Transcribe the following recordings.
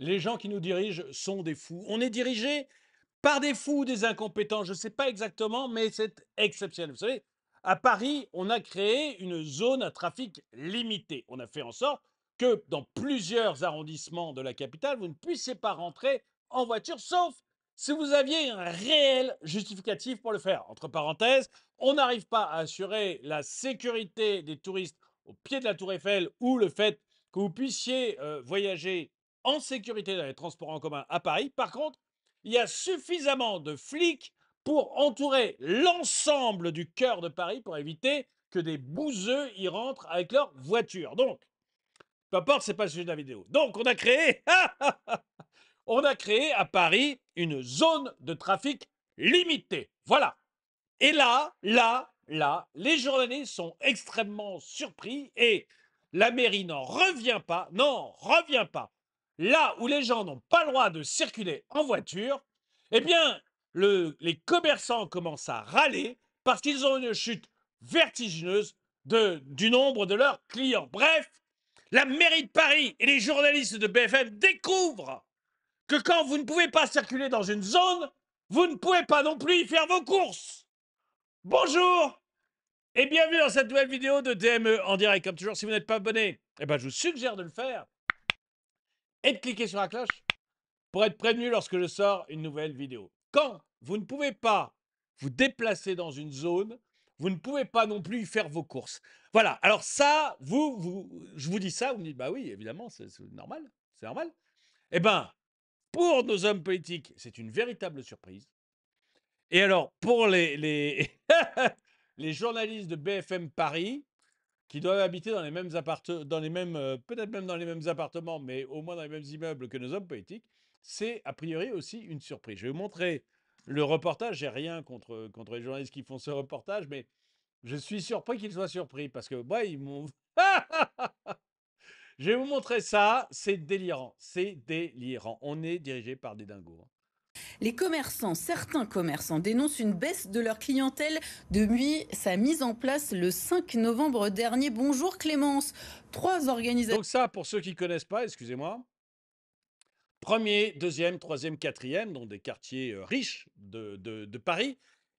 les gens qui nous dirigent sont des fous. On est dirigé par des fous ou des incompétents, je ne sais pas exactement, mais c'est exceptionnel. Vous savez, à Paris, on a créé une zone à trafic limité. On a fait en sorte que dans plusieurs arrondissements de la capitale, vous ne puissiez pas rentrer en voiture, sauf si vous aviez un réel justificatif pour le faire. Entre parenthèses, on n'arrive pas à assurer la sécurité des touristes au pied de la Tour Eiffel ou le fait que vous puissiez voyager en sécurité dans les transports en commun à Paris. Par contre, il y a suffisamment de flics pour entourer l'ensemble du cœur de Paris pour éviter que des bouseux y rentrent avec leur voiture. Donc, peu importe, c'est pas le sujet de la vidéo. Donc, on a créé à Paris une zone de trafic limitée. Voilà. Et là, les journalistes sont extrêmement surpris et la mairie n'en revient pas. Là où les gens n'ont pas le droit de circuler en voiture, eh bien, les commerçants commencent à râler parce qu'ils ont une chute vertigineuse du nombre de leurs clients. Bref, la mairie de Paris et les journalistes de BFM découvrent que quand vous ne pouvez pas circuler dans une zone, vous ne pouvez pas non plus y faire vos courses. Bonjour et bienvenue dans cette nouvelle vidéo de DME en direct. Comme toujours, si vous n'êtes pas abonné, je vous suggère de le faire et de cliquer sur la cloche pour être prévenu lorsque je sors une nouvelle vidéo. Quand vous ne pouvez pas vous déplacer dans une zone, vous ne pouvez pas non plus y faire vos courses. Voilà, alors ça, je vous dis ça, vous me dites, bah oui, évidemment, c'est normal, c'est normal. Eh bien, pour nos hommes politiques, c'est une véritable surprise. Et alors, pour les journalistes de BFM Paris, qui doivent habiter dans les mêmes appartements, peut-être même dans les mêmes appartements, mais au moins dans les mêmes immeubles que nos hommes politiques, c'est a priori aussi une surprise. Je vais vous montrer le reportage. J'ai rien contre les journalistes qui font ce reportage, mais je suis surpris qu'ils soient surpris parce que moi, ils m'ont. Je vais vous montrer ça. C'est délirant. C'est délirant. On est dirigé par des dingos, hein. Certains commerçants dénoncent une baisse de leur clientèle depuis sa mise en place le 5 novembre dernier. Bonjour Clémence. Trois organisations. Donc ça, pour ceux qui ne connaissent pas, excusez-moi, premier, deuxième, troisième, quatrième, donc des quartiers riches de Paris.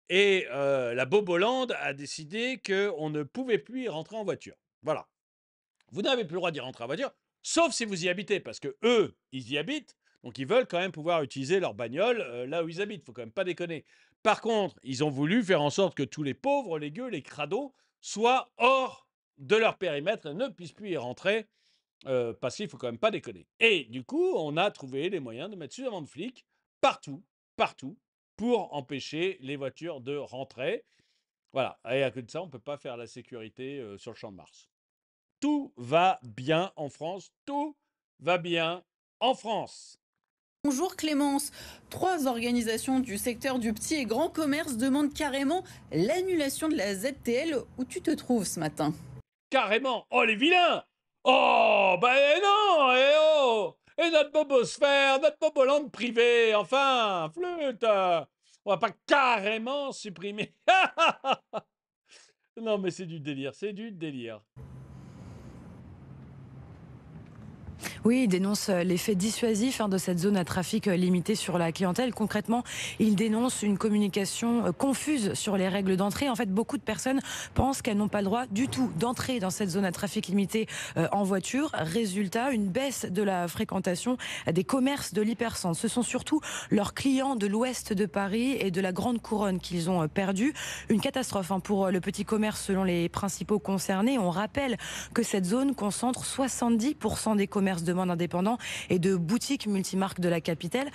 Et la Bobolande a décidé qu'on ne pouvait plus y rentrer en voiture. Voilà. Vous n'avez plus le droit d'y rentrer en voiture, sauf si vous y habitez, parce que eux, ils y habitent, donc ils veulent quand même pouvoir utiliser leur bagnole là où ils habitent. Faut quand même pas déconner. Par contre, ils ont voulu faire en sorte que tous les pauvres, les gueux, les crados soient hors de leur périmètre et ne puissent plus y rentrer parce qu'il faut quand même pas déconner. Et du coup, on a trouvé les moyens de mettre suffisamment de flics partout, partout, pour empêcher les voitures de rentrer. Voilà. Et à côté de ça, on ne peut pas faire la sécurité sur le champ de Mars. Tout va bien en France. Tout va bien en France. Bonjour Clémence. Trois organisations du secteur du petit et grand commerce demandent carrément l'annulation de la ZTL. Où tu te trouves ce matin? Carrément. Oh, les vilains. Oh, non. Et oh. Et notre bobosphère, notre bobolande privée. Enfin, flûte. On va pas carrément supprimer. Non, mais c'est du délire. C'est du délire. Oui, il dénonce l'effet dissuasif de cette zone à trafic limité sur la clientèle. Concrètement, il dénonce une communication confuse sur les règles d'entrée. En fait, beaucoup de personnes pensent qu'elles n'ont pas le droit du tout d'entrer dans cette zone à trafic limité en voiture. Résultat, une baisse de la fréquentation des commerces de l'hypercentre. Ce sont surtout leurs clients de l'ouest de Paris et de la Grande Couronne qu'ils ont perdu. Une catastrophe pour le petit commerce selon les principaux concernés. On rappelle que cette zone concentre 70% des commerces de monde indépendants et de boutiques multimarques de la capitale.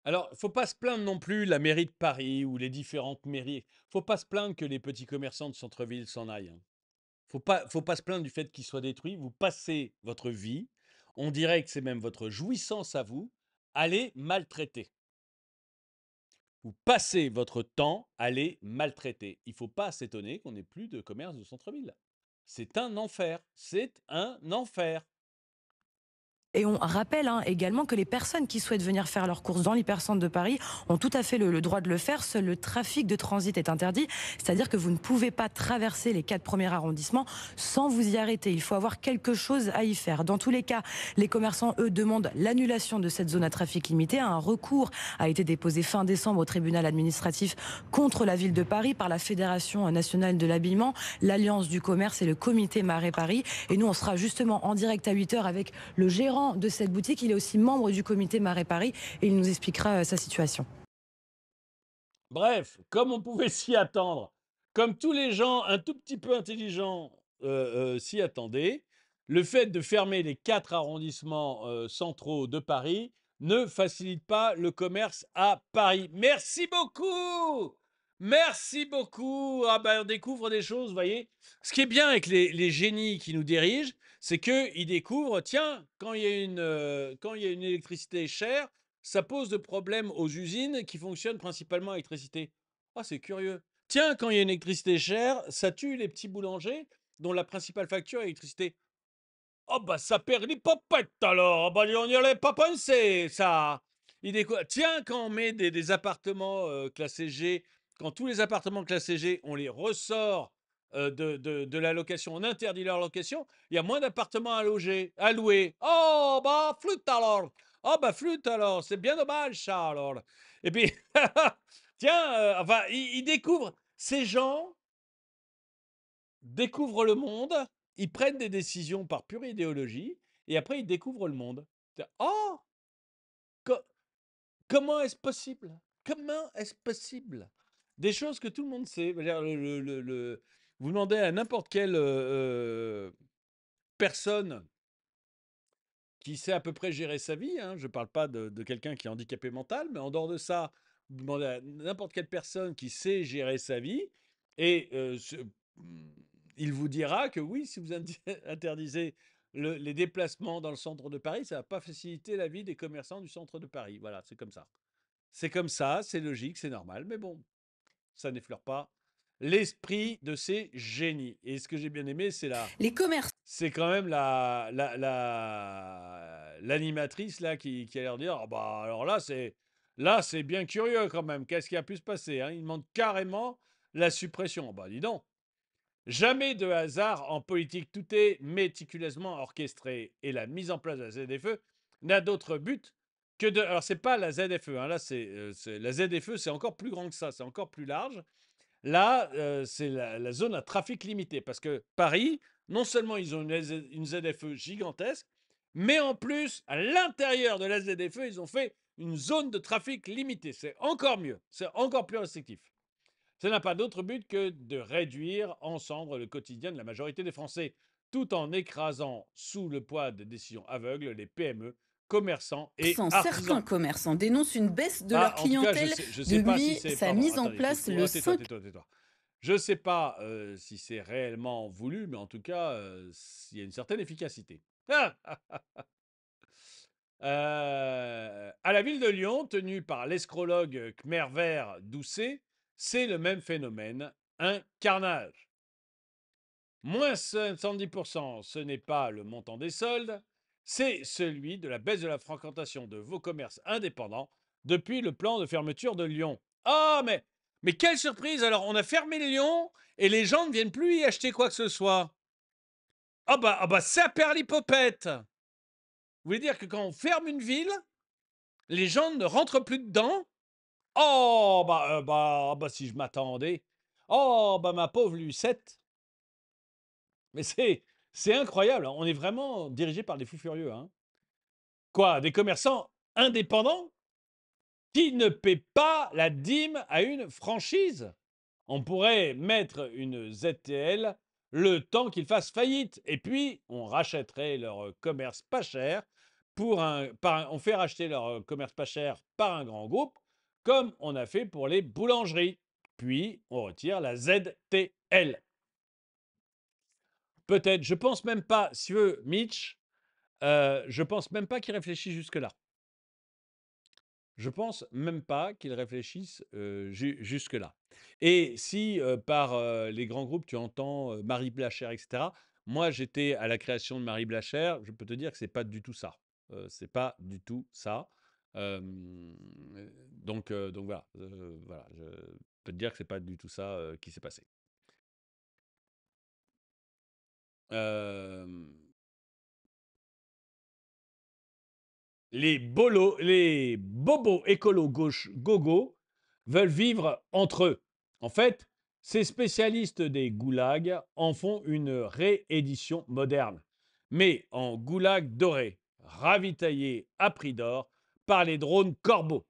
Alors, il ne faut pas se plaindre non plus, la mairie de Paris ou les différentes mairies. Il ne faut pas se plaindre que les petits commerçants de centre-ville s'en aillent, hein. Faut pas se plaindre du fait qu'ils soient détruits. Vous passez votre vie, on dirait que c'est même votre jouissance à vous, à les maltraiter. Vous passez votre temps à les maltraiter. Il ne faut pas s'étonner qu'on n'ait plus de commerce de centre-ville. C'est un enfer. C'est un enfer. Et on rappelle également que les personnes qui souhaitent venir faire leurs courses dans l'hypercentre de Paris ont tout à fait le droit de le faire. Seul le trafic de transit est interdit, c'est-à-dire que vous ne pouvez pas traverser les 4 premiers arrondissements sans vous y arrêter. Il faut avoir quelque chose à y faire. Dans tous les cas, les commerçants, eux, demandent l'annulation de cette zone à trafic limité. Un recours a été déposé fin décembre au tribunal administratif contre la ville de Paris par la Fédération nationale de l'habillement, l'Alliance du commerce et le comité Marais Paris. Et nous, on sera justement en direct à 8h avec le gérant de cette boutique. Il est aussi membre du comité Marais Paris et il nous expliquera sa situation. Bref, comme on pouvait s'y attendre, comme tous les gens un tout petit peu intelligents s'y attendaient, le fait de fermer les 4 arrondissements centraux de Paris ne facilite pas le commerce à Paris. Merci beaucoup! Merci beaucoup! Ah ben, on découvre des choses, vous voyez. Ce qui est bien avec les génies qui nous dirigent, c'est qu'ils découvrent, tiens, quand il y a une électricité chère, ça pose de problèmes aux usines qui fonctionnent principalement à l'électricité. Ah, c'est curieux. Tiens, quand il y a une électricité chère, ça tue les petits boulangers dont la principale facture est l'électricité. Oh, bah, ça perd les popettes alors. Ah bah, on n'y avait pas pensé, ça. Tiens, quand on met des appartements classés G, quand tous les appartements classés G, on les ressort de la location, on interdit leur location, il y a moins d'appartements à louer. Oh, bah, flûte alors. Oh, bah, flûte alors. C'est bien dommage, ça, alors. Et puis, tiens, enfin, ils découvrent, ces gens découvrent le monde, ils prennent des décisions par pure idéologie, et après, ils découvrent le monde. Oh, co- comment est-ce possible? Comment est-ce possible? Des choses que tout le monde sait. Je veux dire, vous demandez à n'importe quelle personne qui sait à peu près gérer sa vie, hein, je ne parle pas de quelqu'un qui est handicapé mental, mais en dehors de ça, vous demandez à n'importe quelle personne qui sait gérer sa vie, et il vous dira que oui, si vous interdisez les déplacements dans le centre de Paris, ça ne va pas faciliter la vie des commerçants du centre de Paris. Voilà, c'est comme ça. C'est comme ça, c'est logique, c'est normal, mais bon, ça n'effleure pas l'esprit de ces génies. Et ce que j'ai bien aimé, Les commerçants c'est quand même l'animatrice là qui a l'air de dire ah bah alors là c'est bien curieux quand même. Qu'est-ce qui a pu se passer, hein? Il demande carrément la suppression. Bah dis donc. Jamais de hasard en politique, tout est méticuleusement orchestré et la mise en place de la ZFE n'a d'autre but que de. Alors c'est pas la ZFE, hein, là la ZFE, c'est encore plus grand que ça, c'est encore plus large. Là, c'est la zone à trafic limité parce que Paris, non seulement ils ont une ZFE gigantesque, mais en plus, à l'intérieur de la ZFE, ils ont fait une zone de trafic limité. C'est encore mieux, c'est encore plus restrictif. Ça n'a pas d'autre but que de réduire en cendres le quotidien de la majorité des Français, tout en écrasant sous le poids de décisions aveugles les PME, commerçants et Certains artisans. commerçants dénoncent une baisse de leur Ah, en tout cas, clientèle je sais pas si depuis c'est. sa Pardon, mise en attendez, place le tais-toi, 5. tais-toi, tais-toi. Je ne sais pas si c'est réellement voulu, mais en tout cas, il y a une certaine efficacité. À la ville de Lyon, tenue par l'escrologue Khmer Vert Doucet, c'est le même phénomène, un carnage. Moins 70%, ce n'est pas le montant des soldes, c'est celui de la baisse de la fréquentation de vos commerces indépendants depuis le plan de fermeture de Lyon. Ah, mais quelle surprise! Alors, on a fermé Lyon et les gens ne viennent plus y acheter quoi que ce soit. Ah bah ça perd l'hypopète! Vous voulez dire que quand on ferme une ville, les gens ne rentrent plus dedans? Oh, bah si je m'attendais. Oh, bah ma pauvre Lucette. Mais c'est incroyable, hein. On est vraiment dirigé par des fous furieux, hein. Quoi? Des commerçants indépendants qui ne paient pas la dîme à une franchise? On pourrait mettre une ZTL le temps qu'ils fassent faillite et puis on rachèterait leur commerce pas cher on fait racheter leur commerce pas cher par un grand groupe comme on a fait pour les boulangeries. Puis on retire la ZTL. Peut-être, je pense même pas, si tu veux, Mitch, je pense même pas qu'il réfléchisse jusque-là. Je pense même pas qu'il réfléchisse jusque-là. Et si par les grands groupes, tu entends Marie Blachère, etc., moi j'étais à la création de Marie Blachère, je peux te dire que c'est pas du tout ça. c'est pas du tout ça. Donc voilà, voilà, je peux te dire que c'est pas du tout ça qui s'est passé. Euh, les bobos écolos gauche gogo veulent vivre entre eux. En fait, ces spécialistes des goulags en font une réédition moderne, mais en goulag doré, ravitaillé à prix d'or par les drones Corbeau.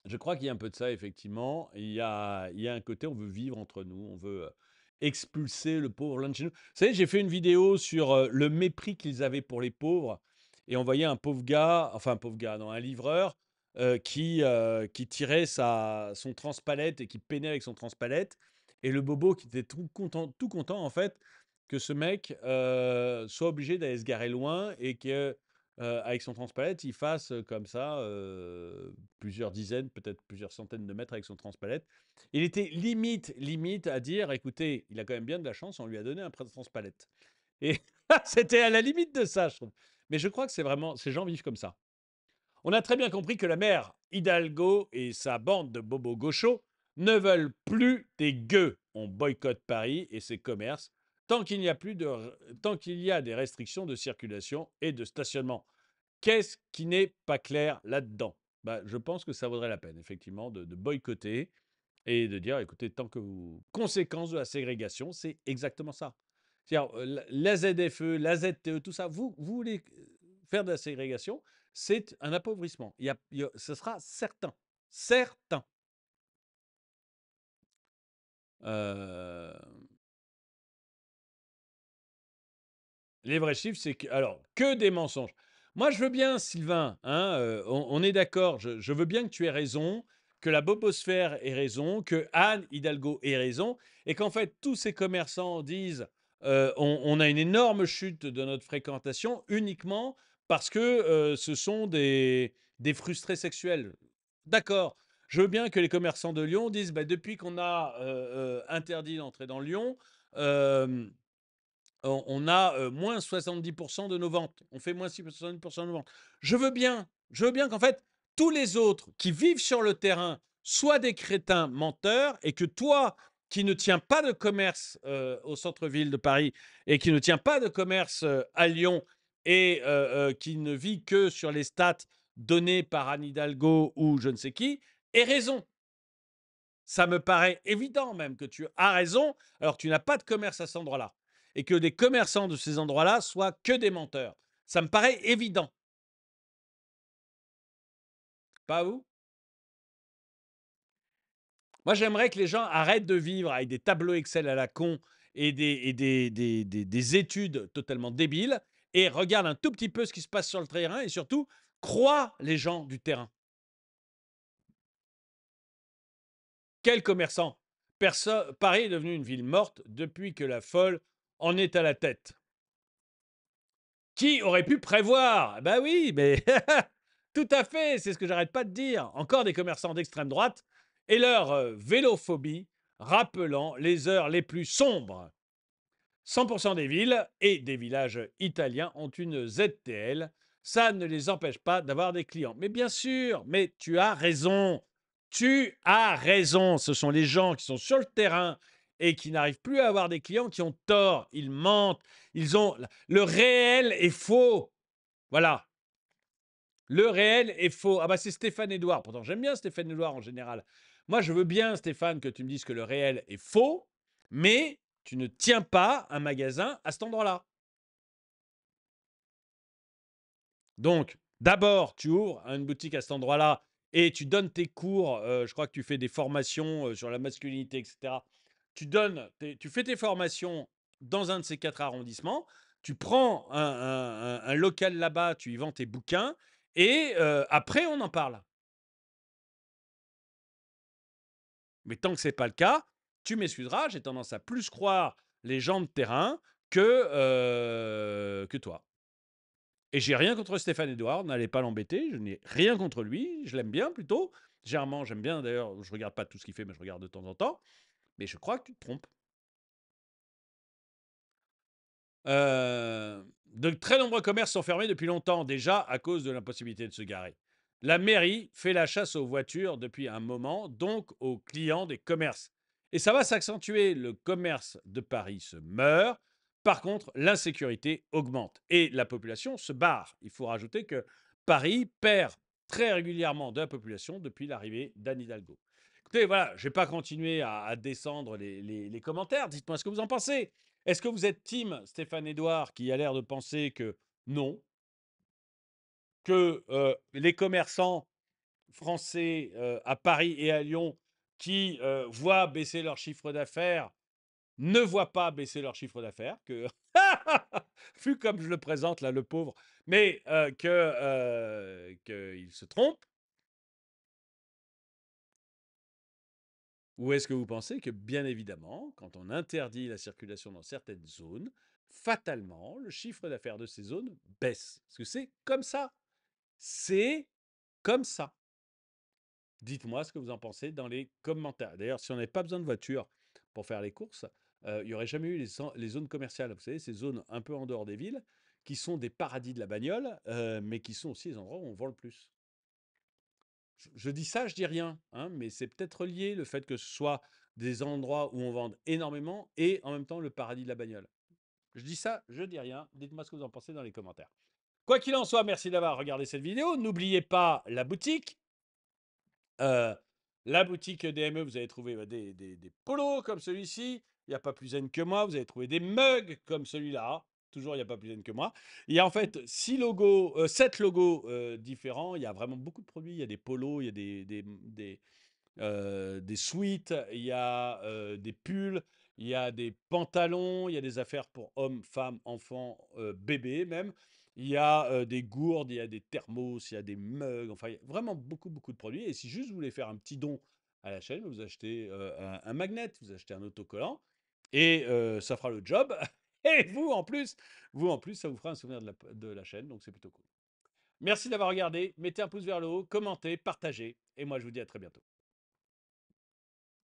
Je crois qu'il y a un peu de ça, effectivement. Il y a un côté, on veut vivre entre nous, on veut expulser le pauvre loin de chez nous. Vous savez, j'ai fait une vidéo sur le mépris qu'ils avaient pour les pauvres. Et on voyait un pauvre gars, enfin un pauvre gars, non, un livreur qui tirait son transpalette et qui peinait avec son transpalette. Et le bobo qui était tout content en fait, que ce mec soit obligé d'aller se garer loin et que avec son transpalette, il fasse comme ça plusieurs dizaines, peut-être plusieurs centaines de mètres avec son transpalette. Il était limite à dire, écoutez, il a quand même bien de la chance, on lui a donné un transpalette. Et c'était à la limite de ça, je trouve. Mais je crois que c'est vraiment, ces gens vivent comme ça. On a très bien compris que la mère Hidalgo et sa bande de bobos gauchos ne veulent plus des gueux. On boycotte Paris et ses commerces tant qu'il y a des restrictions de circulation et de stationnement. Qu'est-ce qui n'est pas clair là-dedans? Je pense que ça vaudrait la peine, effectivement, de boycotter et de dire, écoutez, tant que vous... Conséquence de la ségrégation, c'est exactement ça. C'est-à-dire, la ZFE, la ZTE, tout ça, vous voulez faire de la ségrégation, c'est un appauvrissement. Ce sera certain. Certain. Euh, Les vrais chiffres, c'est que, alors, que des mensonges. Moi, je veux bien, Sylvain, hein, on est d'accord, je veux bien que tu aies raison, que la bobosphère ait raison, que Anne Hidalgo ait raison, et qu'en fait, tous ces commerçants disent on a une énorme chute de notre fréquentation uniquement parce que ce sont des frustrés sexuels. D'accord. Je veux bien que les commerçants de Lyon disent depuis qu'on a interdit d'entrer dans Lyon, on a moins 70% de nos ventes. On fait moins 70% de nos ventes. Je veux bien qu'en fait, tous les autres qui vivent sur le terrain soient des crétins menteurs et que toi, qui ne tiens pas de commerce au centre-ville de Paris et qui ne tiens pas de commerce à Lyon et qui ne vit que sur les stats données par Anne Hidalgo ou je ne sais qui, aient raison. Ça me paraît évident même que tu as raison, alors tu n'as pas de commerce à cet endroit-là. Et que des commerçants de ces endroits-là soient que des menteurs. Ça me paraît évident. Pas vous? Moi, j'aimerais que les gens arrêtent de vivre avec des tableaux Excel à la con et des études totalement débiles et regardent un tout petit peu ce qui se passe sur le terrain et surtout, croient les gens du terrain. Quel commerçant? Paris est devenu une ville morte depuis que la folle en est à la tête. Qui aurait pu prévoir? Ben oui, mais tout à fait, c'est ce que j'arrête pas de dire. Encore des commerçants d'extrême droite et leur vélophobie rappelant les heures les plus sombres. 100% des villes et des villages italiens ont une ZTL. Ça ne les empêche pas d'avoir des clients. Mais bien sûr, mais tu as raison. Tu as raison. Ce sont les gens qui sont sur le terrain et qui n'arrivent plus à avoir des clients qui ont tort. Ils mentent. Le réel est faux. Voilà. Le réel est faux. Ah c'est Stéphane Edouard. Pourtant, j'aime bien Stéphane Edouard en général. Moi, je veux bien, Stéphane, que tu me dises que le réel est faux, mais tu ne tiens pas un magasin à cet endroit-là. Donc, d'abord, tu ouvres une boutique à cet endroit-là et tu donnes tes cours. Je crois que tu fais des formations sur la masculinité, etc. Tu fais tes formations dans un de ces 4 arrondissements. Tu prends un local là-bas, tu y vends tes bouquins et après, on en parle. Mais tant que ce n'est pas le cas, tu m'excuseras, j'ai tendance à plus croire les gens de terrain que toi. Et j'ai rien contre Stéphane Edouard, n'allez pas l'embêter, je n'ai rien contre lui, je l'aime bien plutôt. Généralement, j'aime bien, d'ailleurs, je regarde pas tout ce qu'il fait, mais je regarde de temps en temps. Mais je crois que tu te trompes. De très nombreux commerces sont fermés depuis longtemps déjà à cause de l'impossibilité de se garer. La mairie fait la chasse aux voitures depuis un moment, donc aux clients des commerces. Et ça va s'accentuer. Le commerce de Paris se meurt. Par contre, l'insécurité augmente et la population se barre. Il faut rajouter que Paris perd très régulièrement de la population depuis l'arrivée d'Anne Hidalgo. Écoutez, voilà, je ne vais pas continuer à descendre les commentaires. Dites-moi ce que vous en pensez. Est-ce que vous êtes team Stéphane Edouard qui a l'air de penser que non, que les commerçants français à Paris et à Lyon qui voient baisser leur chiffre d'affaires ne voient pas baisser leur chiffre d'affaires, que vu comme je le présente là, le pauvre, mais qu'il se trompe. Ou est-ce que vous pensez que, bien évidemment, quand on interdit la circulation dans certaines zones, fatalement, le chiffre d'affaires de ces zones baisse? Parce que c'est comme ça. C'est comme ça. Dites-moi ce que vous en pensez dans les commentaires. D'ailleurs, si on n'avait pas besoin de voiture pour faire les courses, il n'y aurait jamais eu les zones commerciales. Vous savez, ces zones un peu en dehors des villes, qui sont des paradis de la bagnole, mais qui sont aussi les endroits où on vend le plus. Je dis ça, je dis rien, hein, mais c'est peut-être lié le fait que ce soit des endroits où on vende énormément et en même temps le paradis de la bagnole. Je dis ça, je dis rien. Dites-moi ce que vous en pensez dans les commentaires. Quoi qu'il en soit, merci d'avoir regardé cette vidéo. N'oubliez pas la boutique. La boutique DME, vous allez trouver des polos comme celui-ci. Il n'y a pas plus zen que moi. Vous allez trouver des mugs comme celui-là. Toujours, il n'y a pas plus zen que moi. Il y a en fait 7 logos différents. Il y a vraiment beaucoup de produits. Il y a des polos, il y a des sweats, il y a des pulls, il y a des pantalons, il y a des affaires pour hommes, femmes, enfants, bébés même. Il y a des gourdes, il y a des thermos, il y a des mugs, enfin, il y a vraiment beaucoup, beaucoup de produits. Et si juste vous voulez faire un petit don à la chaîne, vous achetez un magnet, vous achetez un autocollant, et ça fera le job. Et vous en plus, ça vous fera un souvenir de la chaîne, donc c'est plutôt cool. Merci d'avoir regardé, mettez un pouce vers le haut, commentez, partagez, et moi je vous dis à très bientôt.